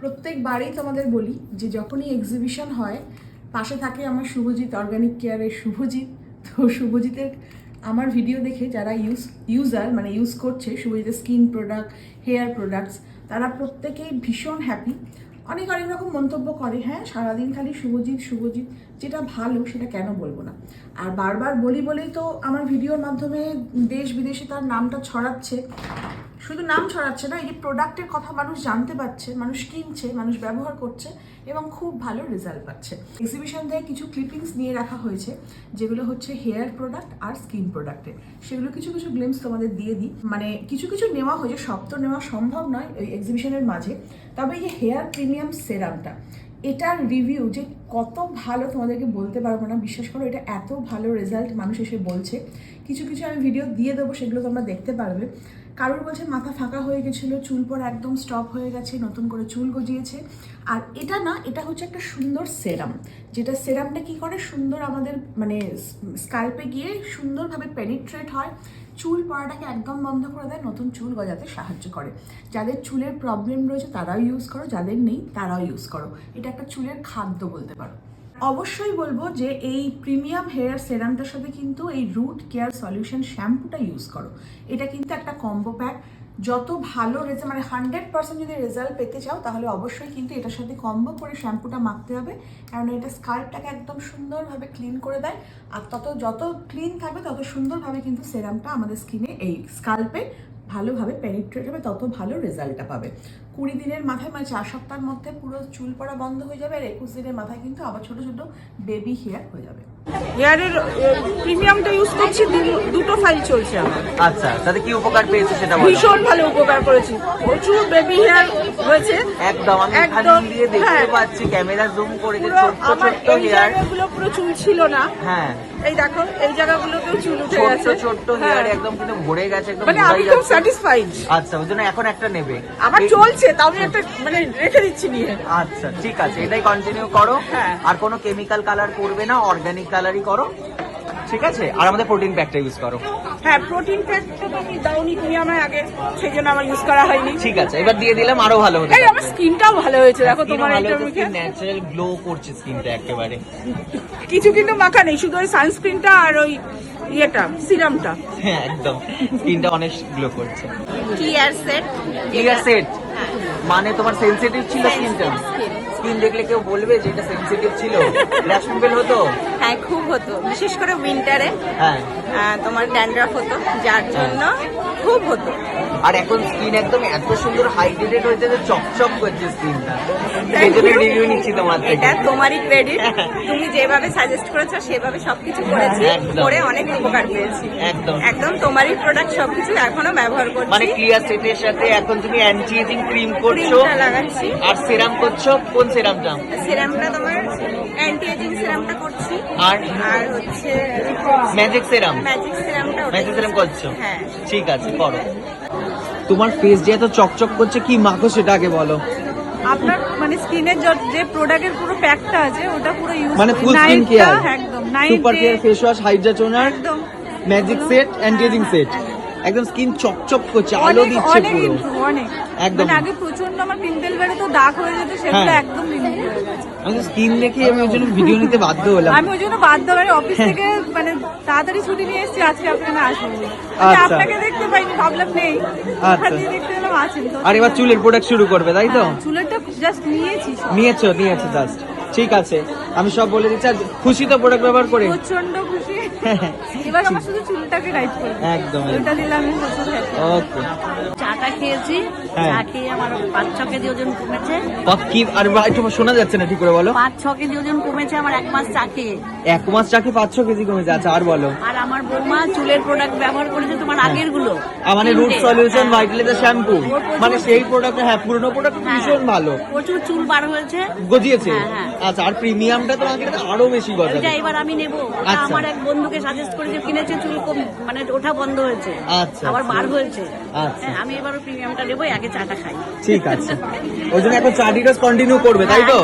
প্রত্যেকবারেই তোমাদের বলি যে যখনই এক্সিবিশন হয় পাশে থাকে আমার শুভজিৎ অর্গানিক কেয়ারের শুভজিৎ। তো শুভজিতের আমার ভিডিও দেখে যারা ইউজ করছে শুভজিতের স্কিন প্রোডাক্ট, হেয়ার প্রোডাক্টস, তারা প্রত্যেকেই ভীষণ হ্যাপি। অনেক রকম মন্তব্য করে, হ্যাঁ সারাদিন খালি শুভজিৎ, যেটা ভালো সেটা কেন বলবো না। আর বারবার বলি বলেই তো আমার ভিডিওর মাধ্যমে দেশ বিদেশে তার নামটা ছড়াচ্ছে। শুধু নাম ছড়াচ্ছে না, এই যে প্রোডাক্টের কথা মানুষ জানতে পারছে, মানুষ কিনছে, মানুষ ব্যবহার করছে এবং খুব ভালো রেজাল্ট পাচ্ছে। এক্সিবিশন থেকে কিছু ক্লিপিংস নিয়ে রাখা হয়েছে যেগুলো হচ্ছে হেয়ার প্রোডাক্ট আর স্কিন প্রোডাক্টের, সেগুলো কিছু গ্লিমস তোমাদের দিয়ে দিই। মানে কিছু নেওয়া হয়েছে, সব তো নেওয়া সম্ভব নয় ওই এক্সিবিশনের মাঝে। তবে এই যে হেয়ার প্রিমিয়াম সেরামটা, এটার রিভিউ যে কত ভালো তোমাদেরকে বলতে পারবো না। বিশ্বাস করো, এটা এত ভালো রেজাল্ট মানুষ এসে বলছে। কিছু আমি ভিডিও দিয়ে দেবো, সেগুলো তোমরা দেখতে পারবে। কারোর বলছে মাথা ফাঁকা হয়ে গেছিলো, চুল পড়া একদম স্টপ হয়ে গেছে, নতুন করে চুল গজিয়েছে। আর এটা না, এটা হচ্ছে একটা সুন্দর সেরাম, যেটা সেরামটা কি করে সুন্দর আমাদের মানে স্কাল্পে গিয়ে সুন্দরভাবে পেনিট্রেট হয়, চুল পড়াটাকে একদম বন্ধ করে দেয়, নতুন চুল গজাতে সাহায্য করে। যাদের চুলের প্রবলেম রয়েছে তারাও ইউজ করো, যাদের নেই তারাও ইউজ করো। এটা একটা চুলের খাদ্য বলতে পারো। অবশ্যই বলবো যে এই প্রিমিয়াম হেয়ার সেরামটার সাথে কিন্তু এই রুট কেয়ার সলিউশন শ্যাম্পুটা ইউজ করো। এটা কিন্তু একটা কম্বো প্যাক। যত ভালো রেজাল্ট, মানে 100% যদি রেজাল্ট পেতে চাও তাহলে অবশ্যই কিন্তু এটার সাথে কম্বো করে শ্যাম্পুটা মাখতে হবে, কারণ এটা স্কাল্পটাকে একদম সুন্দরভাবে ক্লিন করে দেয়। আর যত ক্লিন থাকবে তত সুন্দরভাবে কিন্তু সেরামটা আমাদের স্কিনে এই স্কাল্পে ভালোভাবে পেনিট্রেট হবে, তত ভালো রেজাল্টটা পাবে। 20 দিনের মাথায় মানে 4 সপ্তাহের মধ্যে পুরো চুল পড়া বন্ধ হয়ে যাবে, আর 21 দিনের মাথায় কিন্তু আবার ছোট বেবি হেয়ার হয়ে যাবে। হেয়ারের প্রিমিয়ামটা ইউজ করছি, দুটো ফাইল চলছে আমার। আচ্ছা, তাতে কি উপকার পেয়েছে সেটা বলো। ভীষণ ভালো উপকার করেছি, প্রচুর বেবি হেয়ার হয়েছে। একদম আমি এখান দিয়ে দেখতে পাচ্ছি, ক্যামেরা জুম করে যে ছোট হেয়ার গুলো পুরো চুল ছিল না। হ্যাঁ, এই দেখো এই জায়গাগুলোতেও চুল উঠে গেছে, ছোট হেয়ার একদম কিন্তু ভরে গেছে, একদম মানে আমি খুব স্যাটিসফাইড। আচ্ছা, ওই জন্য এখন একটা নেবে, আমার চলছে, তাও আমি একটা মানে রেখে দিচ্ছি নিয়ে। আচ্ছা ঠিক আছে, এটাই কন্টিনিউ করো। আর কোনো কেমিক্যাল কালার করবে না, অর্গানিক কালারই করো, ঠিক আছে? আর আমাদের প্রোটিন প্যাকটা ইউজ করো। হ্যাঁ, প্রোটিন প্যাকটা তো আমি দাওনি তুমি আমার আগে, সেই জন্য আমার ইউজ করা হয়নি। ঠিক আছে, এবার দিয়ে দিলাম, আরো ভালো হতে। এই আমার স্কিনটাও ভালো হয়েছে, দেখো তোমার এটা মুখে ন্যাচারাল গ্লো করছে স্কিনটা একেবারে। কিছু কিন্তু মাখা নেই, শুধু ওই সানস্ক্রিনটা আর ওই ইয়েটা সিরামটা। হ্যাঁ একদম, স্কিনটা অনেক গ্লো করছে। ক্লিয়ার সেট মানে তোমার সেনসিটিভ ছিল স্কিনটা? স্কিন দেখলে কেউ বলবে যে এটা সেনসিটিভ ছিল? র্যাশ পিম্পল হতো? হ্যাঁ খুব হতো, বিশেষ করে উইন্টারে। হ্যাঁ, তোমার ড্যান্ড্রাফ হতো, যার জন্য খুব হতো। আর এখন স্কিন একদম এত সুন্দর হাইড্রেটেড হয়েছে যে চকচক করছে স্কিনটা। সেই জন্য রিভিউ নিচ্ছি তোমার থেকে। এটা তোমারই ক্রেডিট, তুমি যেভাবে সাজেস্ট করেছো সেভাবে সবকিছু করেছি, করে অনেক উপকার পেয়েছি। একদম তোমারই প্রোডাক্ট সবকিছু এখনো ব্যবহার করছি। মানে ক্লিয়ার সেটের সাথে এখন তুমি অ্যান্টি এজিং ক্রিম করছো, লাগাচ্ছি, আর সিরাম করছো। কোন সিরামটা? সিরামটা তোমার অ্যান্টি এজিং সিরামটা করছি, আর হচ্ছে ম্যাজিক সিরাম করছো। হ্যাঁ ঠিক আছে, করো। তোমার ফেস যে এত চকচক করছে, কি মাখো সেটা আগে বলো। আপনার মানে স্কিনের যে প্রোডাক্টের পুরো প্যাকটা আছে ওটা পুরো ইউজ, মানে ফুল স্কিন কেয়ার, একদম super care face wash, hydra toner, একদম magic set, anti ageing set, একদম স্কিন চকচক করছে, আলো দিচ্ছে পুরো। অনেক একদম, আগে প্রচন্ড আমার পিম্পল বেড়ে তো দাগ হয়ে যেত, সেগুলো একদম রিমুভ হয়ে গেছে। আমি স্কিন দেখে আমি ওই জন্য ভিডিও নিতে বাধ্য হলাম। আমি ওই জন্য বাধ্য হয়ে অফিস থেকে মানে তাড়াতাড়ি ছুটি নিয়ে এসেছি, আজকে আপনাকে আসবো। আপনাকে দেখতে পাইনি, ভাবলাম নেই, দেখতে পেলাম আছেন। আর এবার চুলের প্রোডাক্ট শুরু করবে, তাই তো? চুলেরটা জাস্ট নিয়েছো জাস্ট, ঠিক আছে। আমি সব বলে দিচ্ছি। আর খুশি তো প্রোডাক্ট ব্যবহার করে? প্রচন্ড খুশি। এবার আমার শুধু চুলটাকে রাইট করবে, একদম ওটা দিলে আমি প্রচুর হ্যাপি। ওকে, চাটা খেয়েছি, চা খেয়ে আমার 5-6 কেজি ওজন কমেছে। কি আর একটু শোনা যাচ্ছে না, ঠিক করে বলো। 5-6 কেজি ওজন কমেছে আমার 1 মাস চা খেয়ে। 1 মাস চা খেয়ে 5-6 কেজি কমেছে? আচ্ছা, আর বলো। আর আমার বৌমা চুলের প্রোডাক্ট ব্যবহার করেছে তোমার আগের গুলো, মানে রুট সলিউশন, ভাইটালিজা শ্যাম্পু, মানে সেই প্রোডাক্ট। হ্যাঁ, পুরনো প্রোডাক্ট ভীষণ ভালো, প্রচুর চুল বার হয়েছে, গজিয়েছে। আচ্ছা, আর প্রিমিয়ামটা তো আমাকে আরো বেশি গজাবে। এটা এবার আমি নেব। আমার এক বন্ধুকে সাজেস্ট করেছে, কিনেছে, চুল কম মানে ওঠা বন্ধ হয়েছে, আবার বার হয়েছে। আমি এবারও প্রিমিয়ামটা নেবো, আগে চাটা খাই। ঠিক আছে, ওই জন্য এখন চা ডিটাস কন্টিনিউ করবে, তাই তো?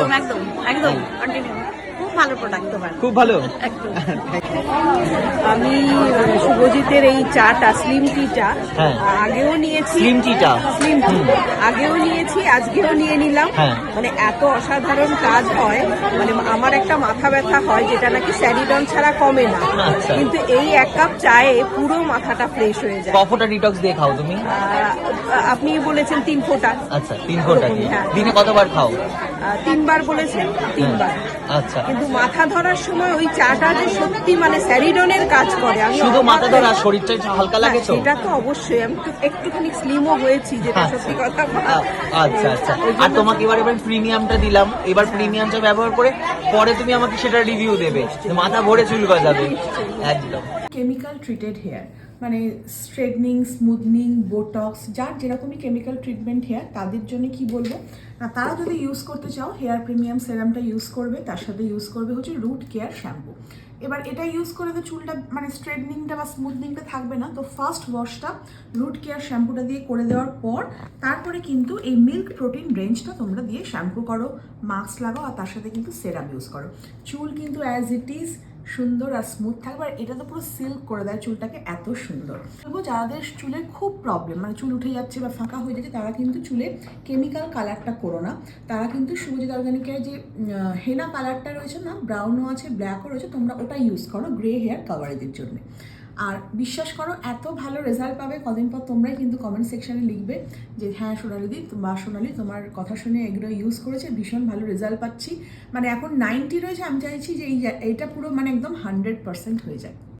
একদম কন্টিনিউ। খুব ভালো প্রোডাক্ট তোমার। খুব ভালো। আমি শুভজিতের এই চাটা স্লিম টিটা হ্যাঁ। আগেও নিয়েছি, স্লিম টিটা স্লিম টি আগেও নিয়েছি, আজকেও নিয়ে নিলাম। হ্যাঁ। মানে এত অসাধারণ কাজ হয়, মানে আমার একটা মাথা ব্যথা হয় যেটা নাকি স্যারিডন ছাড়া কমে না, আচ্ছা। কিন্তু এই 1 কাপ চায়ে পুরো মাথাটা ফ্রেশ হয়ে যায়। কফোটা ডিটক্স দিয়ে খাও তুমি? আপনি বলেছেন 3 ফোঁটা। আচ্ছা 3 ফোঁটা দিয়ে হ্যাঁ। দিনে কতবার খাও? 3 বার বলেছেন, 3 বার। আচ্ছা, কিন্তু মাথা ধরার সময় ওই চাটা যে সত্যি মানে স্যারিডনের কাজ করে। আমি শুধু অবাক মাথা ধরা, হয়েছি। শরীরটা একটু হালকা লাগে তো? সেটা তো অবশ্যই, আমি তো একটুখানি স্লিমও হয়েছি, যেটা আচ্ছা। সত্যি কথা। আচ্ছা আচ্ছা। আর তোমাকে এবার প্রিমিয়ামটা দিলাম, এবার প্রিমিয়ামটা ব্যবহার করে পরে তুমি আমাকে সেটা রিভিউ দেবে, মাথা ভরে চুল গজাবে একদম। কেমিক্যাল ট্রিটেড হেয়ার মানে স্ট্রেটনিং, স্মুথনিং, বোটক্স, যার যেরকমই কেমিক্যাল ট্রিটমেন্ট হেয়ার তাদের জন্য কি বলবো না, তারা যদি ইউজ করতে চাও হেয়ার প্রিমিয়াম সেরামটা ইউজ করবে, তার সাথে ইউজ করবে হচ্ছে রুট কেয়ার শ্যাম্পু। এবার এটা ইউজ করে তো চুলটা মানে স্ট্রেটনিংটা বা স্মুথনিংটা থাকবে না, তো ফার্স্ট ওয়াশটা রুট কেয়ার শ্যাম্পুটা দিয়ে করে দেওয়ার পর তারপরে কিন্তু এই মিল্ক প্রোটিন রেঞ্জটা তোমরা দিয়ে শ্যাম্পু করো, মাস্ক লাগাও, আর তার সাথে কিন্তু সেরাম ইউজ করো। চুল কিন্তু অ্যাজ ইট ইজ সুন্দর আর স্মুথ থাকবে, আর এটা তো পুরো সিল্ক করে দেয় চুলটাকে, এত সুন্দর। বলবো যাদের চুলের খুব প্রবলেম, মানে চুল উঠে যাচ্ছে বা ফাঁকা হয়ে যাচ্ছে, তারা কিন্তু চুলে কেমিক্যাল কালারটা করো না, তারা কিন্তু শুভজিৎ অর্গানিকের যে হেনা কালারটা রয়েছে না, ব্রাউনও আছে ব্ল্যাকও রয়েছে, তোমরা ওটা ইউজ করো গ্রে হেয়ার কাভারেজের জন্য। আর বিশ্বাস করো এত ভালো রেজাল্ট পাবে, কদিন পর তোমরাই কিন্তু কমেন্ট সেকশনে লিখবে যে হ্যাঁ সোনালিদি বা সোনালি তোমার কথা শুনে এগুলো ইউজ করেছে, ভীষণ ভালো রেজাল্ট পাচ্ছি। মানে এখন 90 রয়েছে, আমি চাইছি যে এইটা পুরো মানে একদম 100% হয়ে যায়।